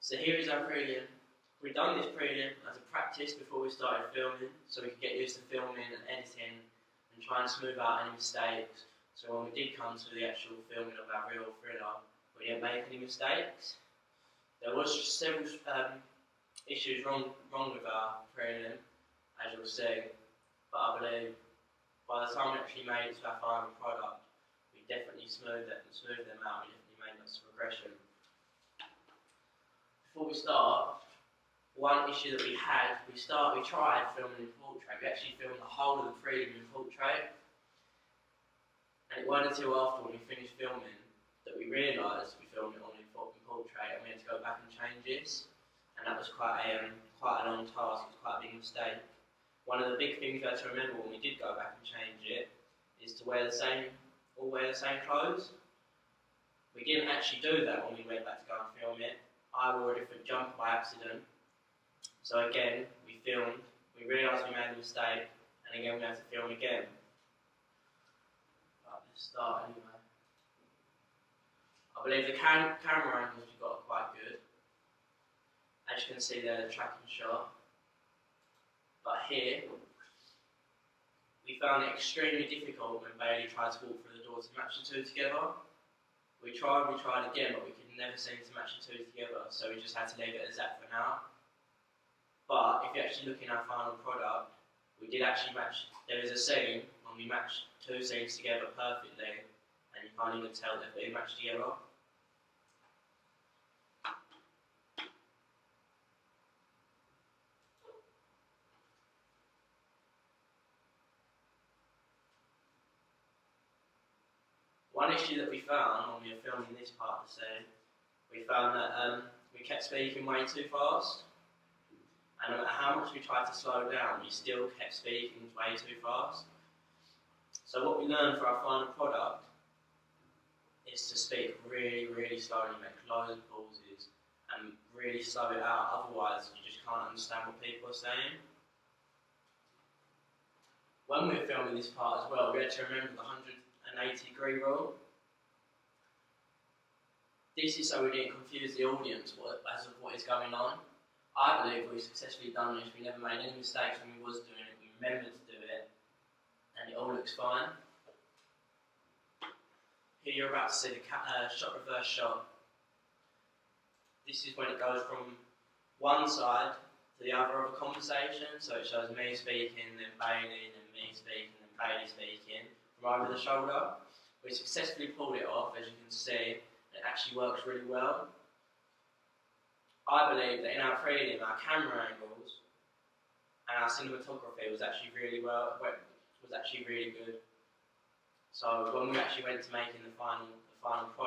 So here is our prelim. We've done this prelim as a practice before we started filming, so we could get used to filming and editing and try and smooth out any mistakes. So when we did come to the actual filming of our real thriller, we didn't make any mistakes. There was several issues wrong with our prelim, as you'll see, but I believe by the time we actually made it to our final product, we definitely smoothed them out. We definitely made lots of progression. Before we start, one issue that we had, we tried filming in portrait. We actually filmed the whole of the prelim in portrait, and it wasn't until after when we finished filming that we realised we filmed it on in portrait, and we had to go back and change this, and that was quite a long task. It was quite a big mistake. One of the big things we had to remember when we did go back and change it is to all wear the same clothes. We didn't actually do that when we went back to go and film it. I wore a different jumper by accident. So again, we filmed, we realised we made a mistake, and again we had to film again. Right, let's start anyway. I believe the camera angles we got are quite good. As you can see there, the tracking shot. But here, we found it extremely difficult when Bailey tried to walk through the door to match the two together. We tried again, but we could never seem to match the two together, so we just had to leave it as that for now. But if you actually look in our final product, we did actually match. There is a scene when we matched two scenes together perfectly, and you can't even tell that they matched together. One issue that we found when we were filming this part of the scene, we found that we kept speaking way too fast, and no matter how much we tried to slow down, we still kept speaking way too fast. So what we learned for our final product is to speak really, really slowly, make loads of pauses, and really slow it out, otherwise you just can't understand what people are saying. When we were filming this part as well, we had to remember the 180-degree rule. This is so we didn't confuse the audience as of what is going on. I believe we've successfully done this. We never made any mistakes when we was doing it. We remembered to do it, and it all looks fine. Here you're about to see the reverse shot. This is when it goes from one side to the other of a conversation. So it shows me speaking, then Bailey, then me speaking, then Bailey speaking from over the shoulder. We successfully pulled it off, as you can see. It actually works really well. I believe that in our prelim, our camera angles and our cinematography was actually really good. So when we actually went to making the final product,